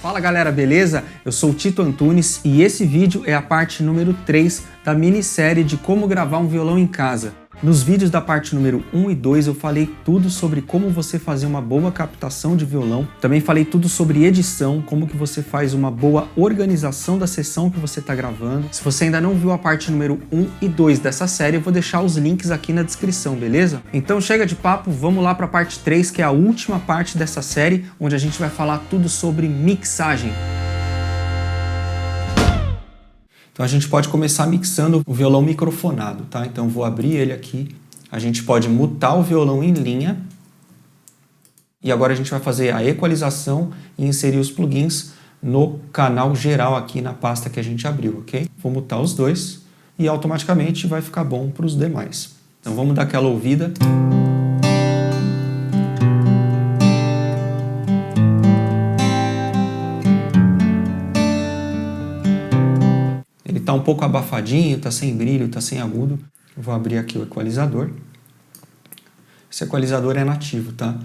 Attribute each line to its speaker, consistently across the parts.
Speaker 1: Fala galera, beleza? Eu sou o Tito Antunes e esse vídeo é a parte número 3 da minissérie de como gravar um violão em casa. Nos vídeos da parte número 1 e 2 eu falei tudo sobre como você fazer uma boa captação de violão. Também falei tudo sobre edição, como que você faz uma boa organização da sessão que você está gravando. Se você ainda não viu a parte número 1 e 2 dessa série, eu vou deixar os links aqui na descrição, beleza? Então chega de papo, vamos lá para a parte 3, que é a última parte dessa série, onde a gente vai falar tudo sobre mixagem. Então a gente pode começar mixando o violão microfonado, tá? Então vou abrir ele aqui, a gente pode mutar o violão em linha e agora a gente vai fazer a equalização e inserir os plugins no canal geral aqui na pasta que a gente abriu, ok? Vou mutar os dois e automaticamente vai ficar bom para os demais. Então vamos dar aquela ouvida. Tá um pouco abafadinho, tá sem brilho, tá sem agudo. Eu vou abrir aqui o equalizador. Esse equalizador é nativo, tá?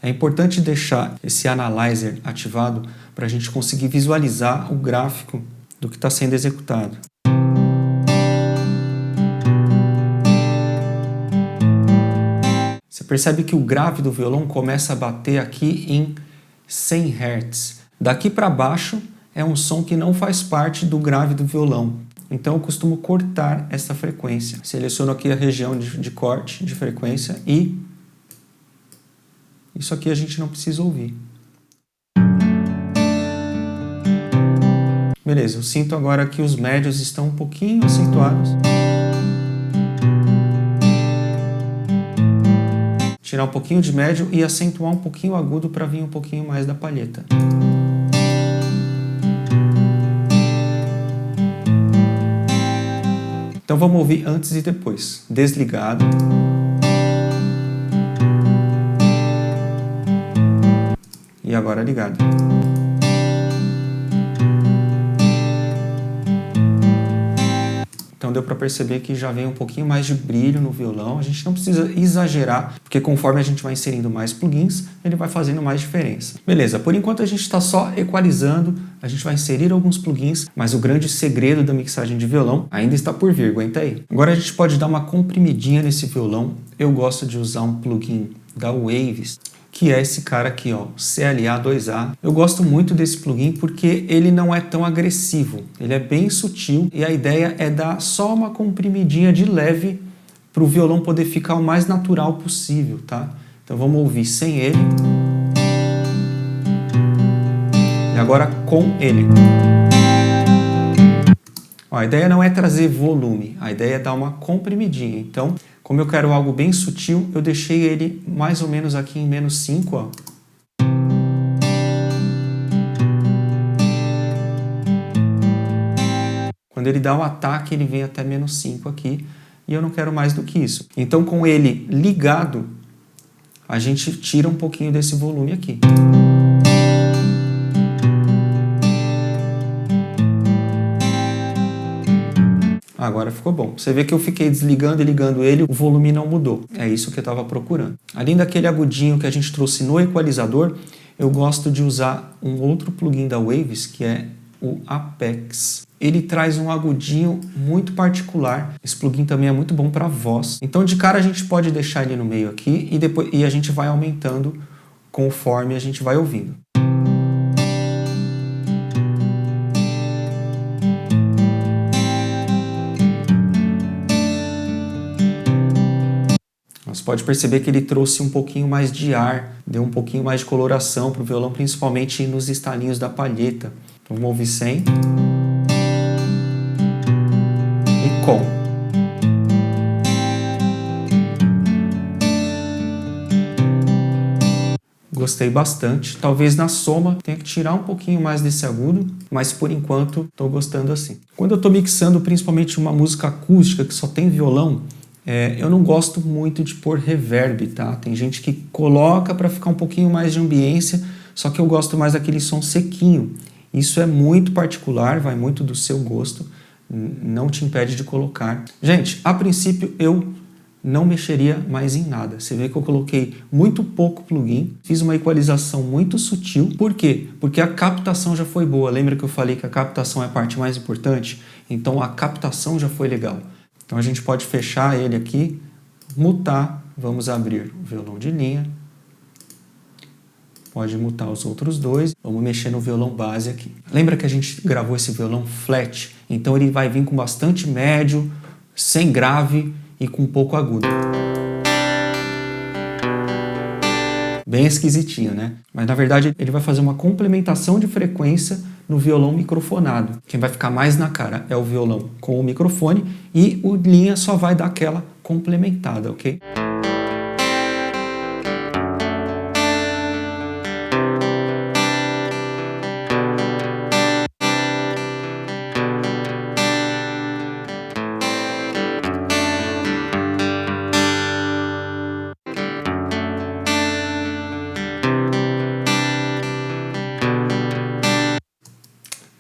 Speaker 1: É importante deixar esse analyzer ativado para a gente conseguir visualizar o gráfico do que está sendo executado. Você percebe que o grave do violão começa a bater aqui em 100 Hz. Daqui para baixo é um som que não faz parte do grave do violão. Então eu costumo cortar essa frequência. Seleciono aqui a região de corte de frequência e isso aqui a gente não precisa ouvir. Beleza, eu sinto agora que os médios estão um pouquinho acentuados. Tirar um pouquinho de médio e acentuar um pouquinho o agudo para vir um pouquinho mais da palheta. Então vamos ouvir antes e depois. Desligado. E agora ligado. Então deu para perceber que já vem um pouquinho mais de brilho no violão. A gente não precisa exagerar, porque conforme a gente vai inserindo mais plugins, ele vai fazendo mais diferença. Beleza, por enquanto a gente está só equalizando, a gente vai inserir alguns plugins, mas o grande segredo da mixagem de violão ainda está por vir, aguenta aí. Agora a gente pode dar uma comprimidinha nesse violão. Eu gosto de usar um plugin da Waves, que é esse cara aqui, ó, CLA2A. Eu gosto muito desse plugin porque ele não é tão agressivo, ele é bem sutil e a ideia é dar só uma comprimidinha de leve para o violão poder ficar o mais natural possível, tá? Então vamos ouvir sem ele e agora com ele. Ó, a ideia não é trazer volume, a ideia é dar uma comprimidinha. Então, como eu quero algo bem sutil, eu deixei ele mais ou menos aqui em -5, ó. Quando ele dá um ataque, ele vem até -5 aqui, e eu não quero mais do que isso. Então, com ele ligado, a gente tira um pouquinho desse volume aqui. Agora ficou bom. Você vê que eu fiquei desligando e ligando ele, o volume não mudou. É isso que eu estava procurando. Além daquele agudinho que a gente trouxe no equalizador, eu gosto de usar um outro plugin da Waves, que é o Apex. Ele traz um agudinho muito particular. Esse plugin também é muito bom para voz. Então de cara a gente pode deixar ele no meio aqui e a gente vai aumentando conforme a gente vai ouvindo. Você pode perceber que ele trouxe um pouquinho mais de ar, deu um pouquinho mais de coloração para o violão, principalmente nos estalinhos da palheta. Então vamos ouvir sem e com. Gostei bastante. Talvez na soma tenha que tirar um pouquinho mais desse agudo, mas por enquanto estou gostando assim. Quando eu estou mixando principalmente uma música acústica que só tem violão, eu não gosto muito de pôr reverb, tá? Tem gente que coloca para ficar um pouquinho mais de ambiência, só que eu gosto mais daquele som sequinho. Isso é muito particular, vai muito do seu gosto, não te impede de colocar. Gente, a princípio eu não mexeria mais em nada. Você vê que eu coloquei muito pouco plugin, fiz uma equalização muito sutil. Por quê? Porque a captação já foi boa. Lembra que eu falei que a captação é a parte mais importante? Então a captação já foi legal. Então a gente pode fechar ele aqui, mutar, vamos abrir o violão de linha. Pode mutar os outros dois. Vamos mexer no violão base aqui. Lembra que a gente gravou esse violão flat? Então ele vai vir com bastante médio, sem grave e com pouco agudo. Bem esquisitinho, né? Mas na verdade ele vai fazer uma complementação de frequência no violão microfonado. Quem vai ficar mais na cara é o violão com o microfone e o linha só vai dar aquela complementada, ok?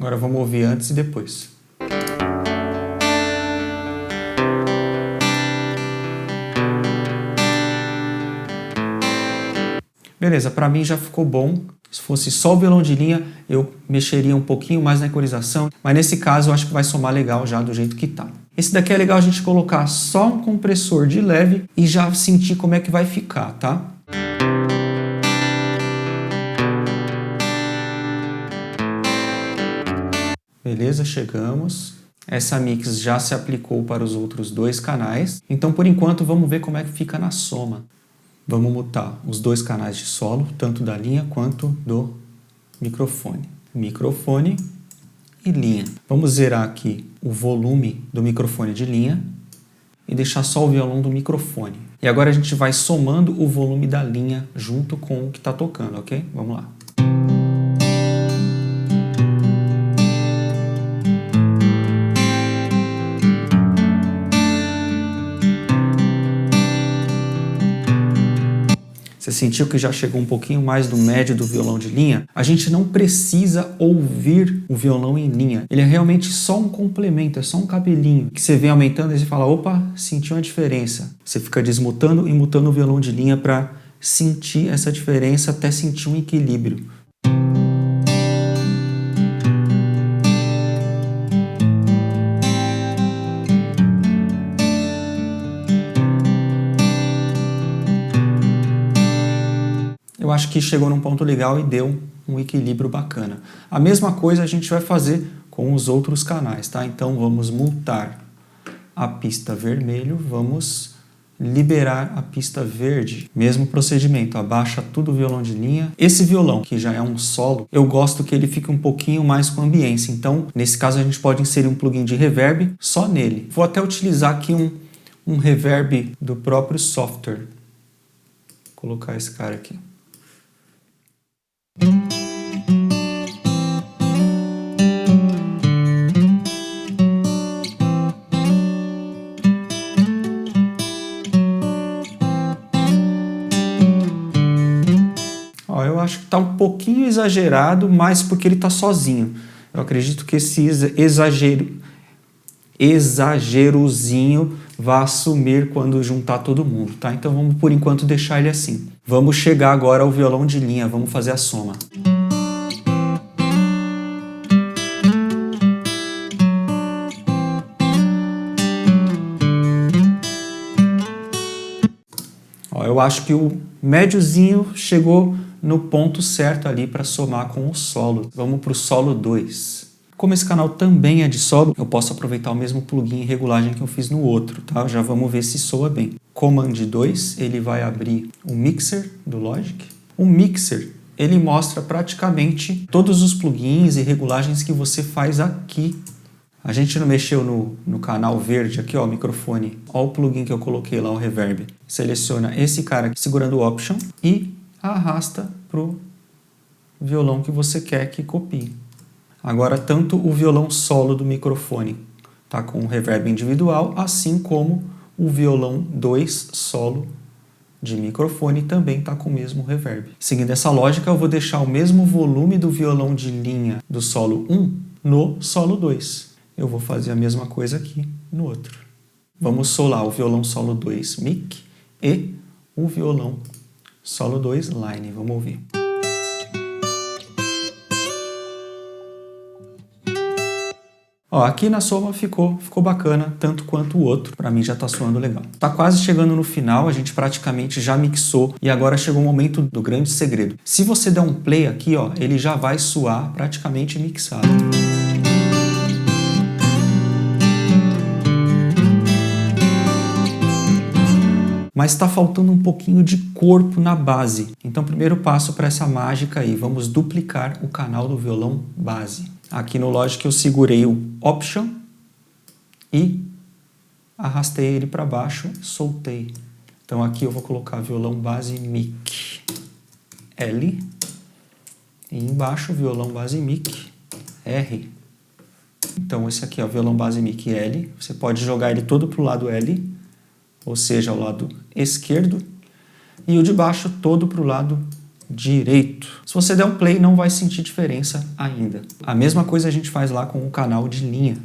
Speaker 1: Agora vamos ouvir antes e depois. Beleza, para mim já ficou bom. Se fosse só o violão de linha, eu mexeria um pouquinho mais na equalização, mas nesse caso eu acho que vai somar legal já do jeito que tá. Esse daqui é legal a gente colocar só um compressor de leve e já sentir como é que vai ficar, tá? Beleza, chegamos. Essa mix já se aplicou para os outros dois canais. Então, por enquanto, vamos ver como é que fica na soma. Vamos mutar os dois canais de solo, tanto da linha quanto do microfone. Microfone e linha. Vamos zerar aqui o volume do microfone de linha e deixar só o violão do microfone. E agora a gente vai somando o volume da linha junto com o que está tocando, ok? Vamos lá. Você sentiu que já chegou um pouquinho mais do médio do violão de linha? A gente não precisa ouvir o violão em linha. Ele é realmente só um complemento, é só um cabelinho. Que você vem aumentando e você fala, opa, senti uma diferença. Você fica desmutando e mutando o violão de linha para sentir essa diferença, até sentir um equilíbrio. Eu acho que chegou num ponto legal e deu um equilíbrio bacana. A mesma coisa a gente vai fazer com os outros canais, tá? Então vamos mutar a pista vermelho, vamos liberar a pista verde. Mesmo procedimento, abaixa tudo o violão de linha. Esse violão, que já é um solo, eu gosto que ele fique um pouquinho mais com ambiência. Então, nesse caso, a gente pode inserir um plugin de reverb só nele. Vou até utilizar aqui um reverb do próprio software. Vou colocar esse cara aqui. Ó, eu acho que está um pouquinho exagerado, mas porque ele está sozinho. Eu acredito que esse exagerozinho vai assumir quando juntar todo mundo, tá? Então vamos por enquanto deixar ele assim. Vamos chegar agora ao violão de linha, vamos fazer a soma. Ó, eu acho que o médiozinho chegou no ponto certo ali para somar com o solo. Vamos para o solo 2. Como esse canal também é de solo, eu posso aproveitar o mesmo plugin e regulagem que eu fiz no outro, tá? Já vamos ver se soa bem. Command 2, ele vai abrir o mixer do Logic. O mixer, ele mostra praticamente todos os plugins e regulagens que você faz aqui. A gente não mexeu no canal verde aqui, ó, o microfone. Ó o plugin que eu coloquei lá, o reverb. Seleciona esse cara aqui, segurando o Option e arrasta pro violão que você quer que copie. Agora, tanto o violão solo do microfone tá com reverb individual, assim como o violão 2 solo de microfone também tá com o mesmo reverb. Seguindo essa lógica, eu vou deixar o mesmo volume do violão de linha do solo 1 no solo 2. Eu vou fazer a mesma coisa aqui no outro. Vamos solar o violão solo 2 mic e o violão solo 2 line. Vamos ouvir. Ó, aqui na soma ficou bacana, tanto quanto o outro. Pra mim já tá soando legal. Tá quase chegando no final, a gente praticamente já mixou e agora chegou o momento do grande segredo. Se você der um play aqui, ó, ele já vai soar praticamente mixado. Mas está faltando um pouquinho de corpo na base. Então, primeiro passo para essa mágica aí, vamos duplicar o canal do violão base. Aqui no Logic eu segurei o Option e arrastei ele para baixo, soltei. Então aqui eu vou colocar violão base mic L e embaixo violão base mic R. Então esse aqui é o violão base mic L, você pode jogar ele todo para o lado L, ou seja, o lado esquerdo, e o de baixo todo para o lado direito. Se você der um play, não vai sentir diferença ainda. A mesma coisa a gente faz lá com o canal de linha.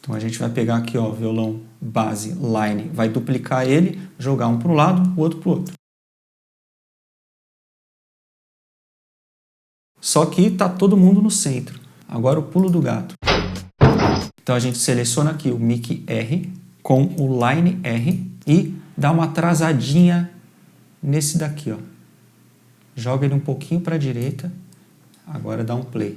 Speaker 1: Então a gente vai pegar aqui, ó, violão base line, vai duplicar ele, jogar um para um lado, o outro para o outro. Só que tá todo mundo no centro. Agora o pulo do gato. Então a gente seleciona aqui o mic R com o line R e dá uma atrasadinha nesse daqui, ó. Joga ele um pouquinho para a direita, agora dá um play.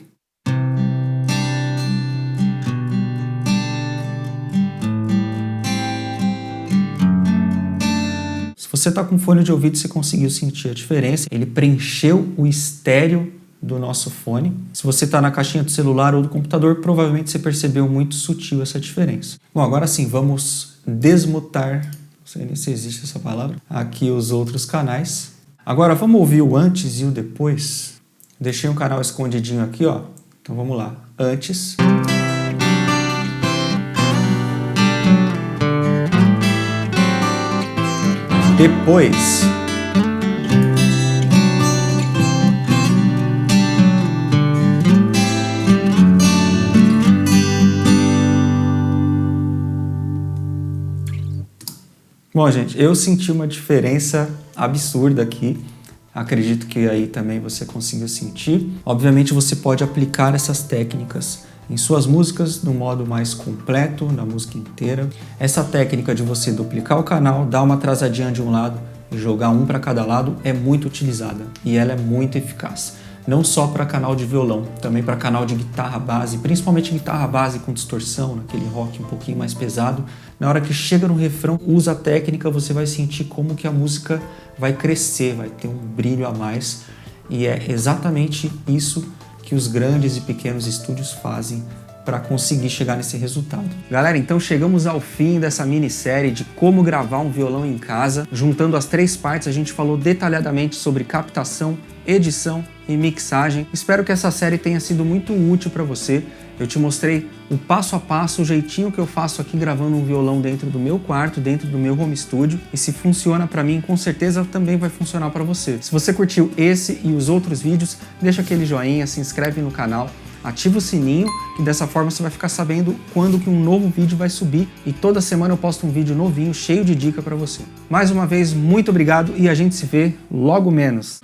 Speaker 1: Se você está com fone de ouvido, você conseguiu sentir a diferença. Ele preencheu o estéreo do nosso fone. Se você está na caixinha do celular ou do computador, provavelmente você percebeu muito sutil essa diferença. Bom, agora sim, vamos desmutar, não sei nem se existe essa palavra, aqui os outros canais. Agora vamos ouvir o antes e o depois. Deixei um canal escondidinho aqui, ó. Então vamos lá. Antes. Depois. Bom, gente, eu senti uma diferença absurda aqui. Acredito que aí também você conseguiu sentir. Obviamente você pode aplicar essas técnicas em suas músicas no modo mais completo, na música inteira. Essa técnica de você duplicar o canal, dar uma atrasadinha de um lado e jogar um para cada lado é muito utilizada e ela é muito eficaz. Não só para canal de violão, também para canal de guitarra base, principalmente guitarra base com distorção, naquele rock um pouquinho mais pesado. Na hora que chega no refrão, usa a técnica, você vai sentir como que a música vai crescer, vai ter um brilho a mais. E é exatamente isso que os grandes e pequenos estúdios fazem para conseguir chegar nesse resultado. Galera, então chegamos ao fim dessa minissérie de como gravar um violão em casa. Juntando as 3 partes, a gente falou detalhadamente sobre captação, edição e mixagem. Espero que essa série tenha sido muito útil para você. Eu te mostrei o passo a passo, o jeitinho que eu faço aqui gravando um violão dentro do meu quarto, dentro do meu home studio. E se funciona para mim, com certeza também vai funcionar para você. Se você curtiu esse e os outros vídeos, deixa aquele joinha, se inscreve no canal, ativa o sininho, que dessa forma você vai ficar sabendo quando que um novo vídeo vai subir. E toda semana eu posto um vídeo novinho, cheio de dica para você. Mais uma vez, muito obrigado e a gente se vê logo menos.